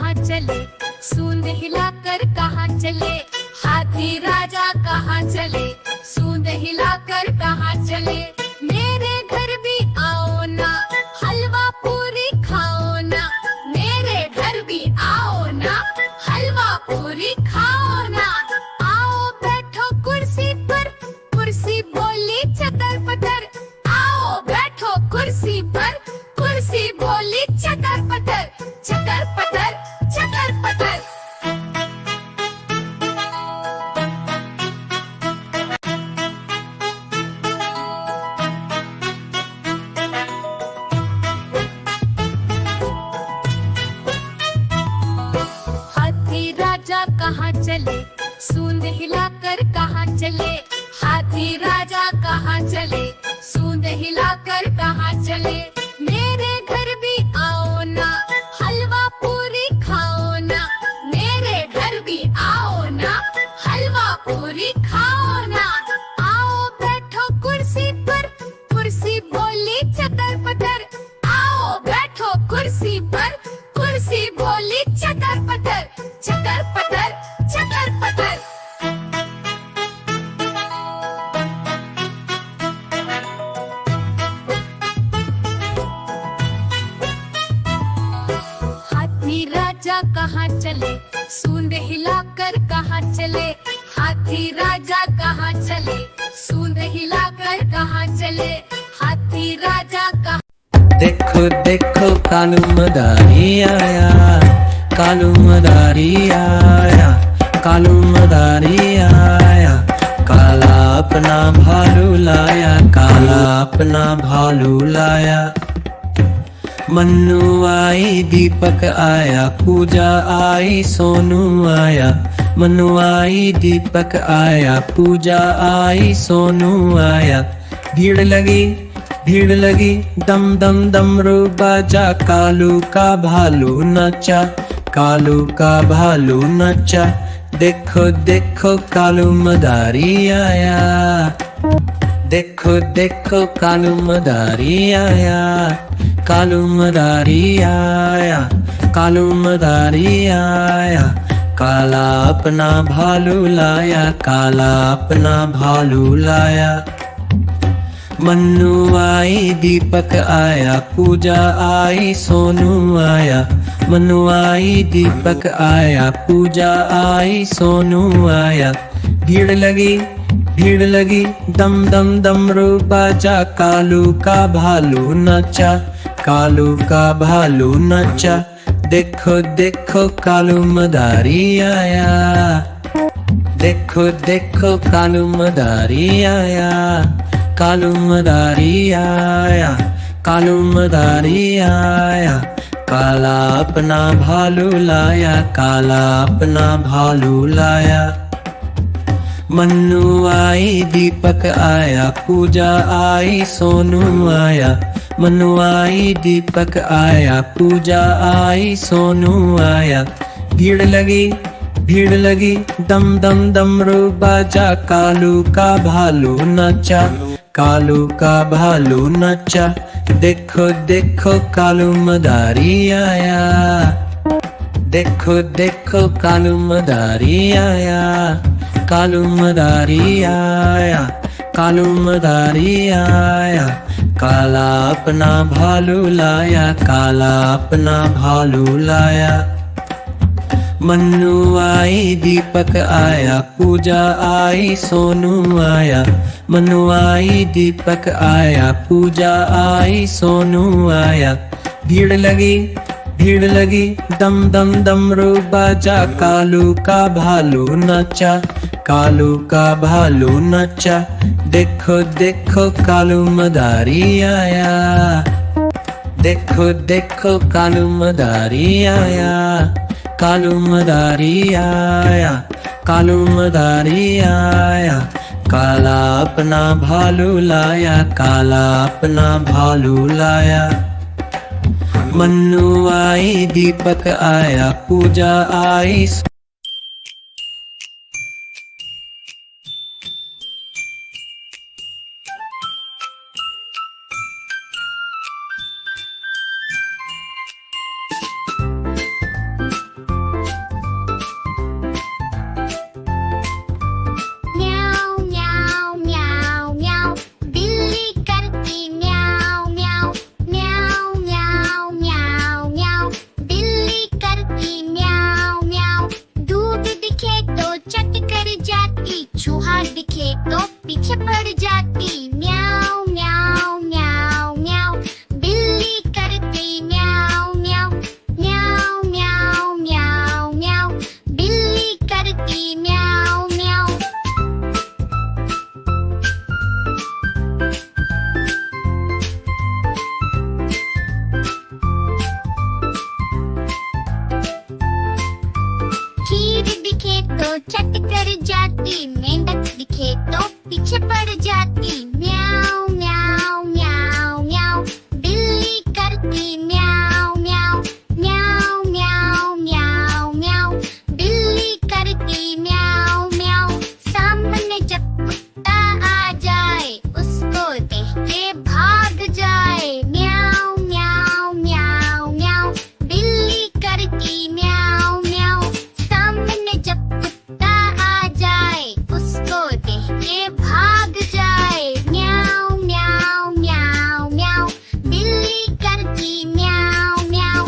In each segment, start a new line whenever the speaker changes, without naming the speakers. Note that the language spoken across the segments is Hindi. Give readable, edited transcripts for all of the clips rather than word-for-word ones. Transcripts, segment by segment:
कहाँ चले, सूंद हिलाकर कहाँ चले, हाथी राजा कहाँ चले, सूंद हिलाकर कहाँ चले। मेरे घर भी आओ ना, हलवा पूरी खाओ ना, मेरे घर भी आओ ना, हलवा पूरी खाओ ना। आओ बैठो कुर्सी पर, कुर्सी बोली चटर पटर, आओ बैठो कुर्सी पर, कुर्सी बोली चटर पटर, चटर पटर, चटर पटर। हाथी राजा कहाँ चले, सूंद हिलाकर कहाँ चले, हाथी राजा कहाँ चले, सूंद हिलाकर कहाँ चले। मेरे घर भी आओ ना, हलवा पूरी खाओ ना, मेरे घर भी आओ ना, हलवा पूरी खाओ ना। आओ बैठो कुर्सी पर, कुर्सी बोली चटर पटर, आओ बैठो कुर्सी पर, कुर्सी बोली चटर पटर, चटर पटर, चटर पटर। हाथी राजा कहाँ चले, सूंद हिलाकर कहाँ चले, हाथी राजा कहाँ चले, सूंद हिलाकर कहाँ चले, हाथी राजा कहाँ।
देखो देखो कालू मदारी आया, कालू मदारी आया, कालू मदारी आया। काला अपना भालू लाया, काला अपना भालू लाया। मन्नू आई दीपक आया, पूजा आई सोनू आया। मन्नू आई दीपक आया, पूजा आई सोनू आया। भीड़ लगी भीड़ लगी, दम दम डमरू बाजा, कालू का भालू नचा, कालू का भालू नचा। देखो देखो कालू मदारी आया, देखो देखो कालू मदारी आया, कालू मदारी आया, कालू मदारी आया। काला अपना भालू लाया, काला अपना भालू लाया। मन्नू आई दीपक आया, पूजा आई सोनू आया। मन्नू आई दीपक आया, पूजा आई सोनू आया। भीड़ लगी दम दम डमरू बाजा, कालू का भालू नचा, कालू का भालू नचा। देखो देखो कालू मदारी आया, देखो देखो कालू मदारी आया, कालू मदारी आया, कालू मदारी आया। काला अपना भालू लाया, काला अपना भालू लाया। मन्नू आई दीपक आया, पूजा आई सोनू आया। मन्नू आई दीपक आया, पूजा आई सोनू आया। भीड़ लगी दम दम डमरू बाजा, कालू का भालू नचा, कालू का भालू नचा। देखो देखो कालू मदारी आया, देखो देखो कालू मदारी आया, कालू मदारी आया, कालू मदारी आया। काला अपना भालू लाया, काला अपना भालू लाया। मन्नू आई दीपक आया, पूजा आई सोनू आया। मन्नू आई दीपक आया, पूजा आई सोनू आया। भीड़ लगी दम दम डमरू बाजा, कालू का भालू नचा, कालू का भालू नचा। देखो देखो कालू मदारी आया, देखो देखो कालू मदारी आया, कालू मदारी आया, कालू मदारी आया। काला अपना भालू लाया, काला अपना भालू लाया। मन्नू आई दीपक आया, पूजा आई।
चूहा दिखे तो पीछे पड़ जाती, म्याऊ म्याऊ म्याऊ म्याऊ। बिल्ली करती म्याऊ म्याऊ म्याऊ म्याऊ म्याऊ म्याऊ। बिल्ली करती म्याऊ म्याऊ। खीर दिखे तो चट कर जाती, मेंढक दिखे तो पीछे पड़ जाती, म्याऊ म्याऊ म्याऊ म्याऊ। बिल्ली करती म्याऊ म्याऊ म्याऊ म्याऊ म्याऊ म्याऊ। बिल्ली करती म्याऊ म्याऊ। सामने जब कुत्ता आ जाए, उसको देख के भाग जाए, म्याऊ म्याऊ म्याऊ म्याऊ। बिल्ली करती म्याऊ म्याऊ। सामने जब कुत्ता आ जाए, उसको देख के भाग जाए, म्याऊ म्याऊ म्याऊ म्याऊ। बिल्ली करती म्याऊ म्याऊ।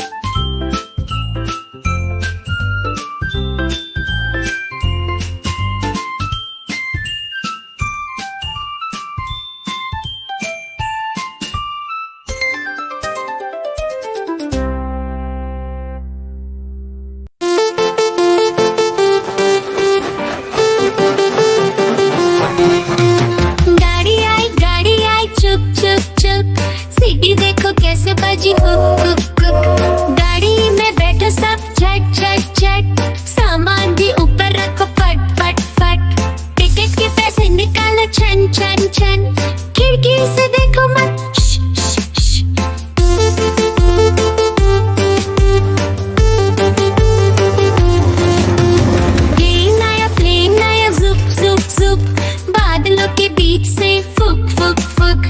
गाड़ी आई चुक चुक चुक। सीटी देखो कैसे बजी हुक हुक हुक। गाड़ी में बैठो सब झट झट झट। सामान भी ऊपर रखो फट फट फट। टिकट के पैसे निकालो छन छन छन। खिड़की से देखो मत श, श, श। प्लेन आया जुप जुप जुप। बादलों के बीच से फुक फुक फुक।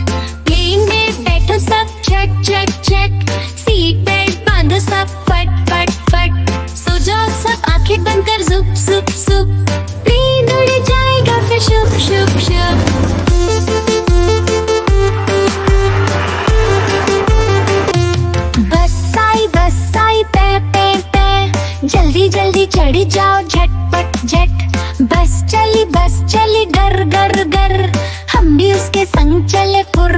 प्लेन में बैठो सब झट झट झट। सीट बेल्ट बांधो सब फट फट फट। सो जाओ सब आंखें बंद कर जुप जुप जुप। प्लेन उड़ जाएगा फिर शुप शुप शुप। बस आई पे पे पे। जल्दी जल्दी चढ़ जाओ झटपट झट। बस चली गर गर गर। हम भी उसके संग चले फुर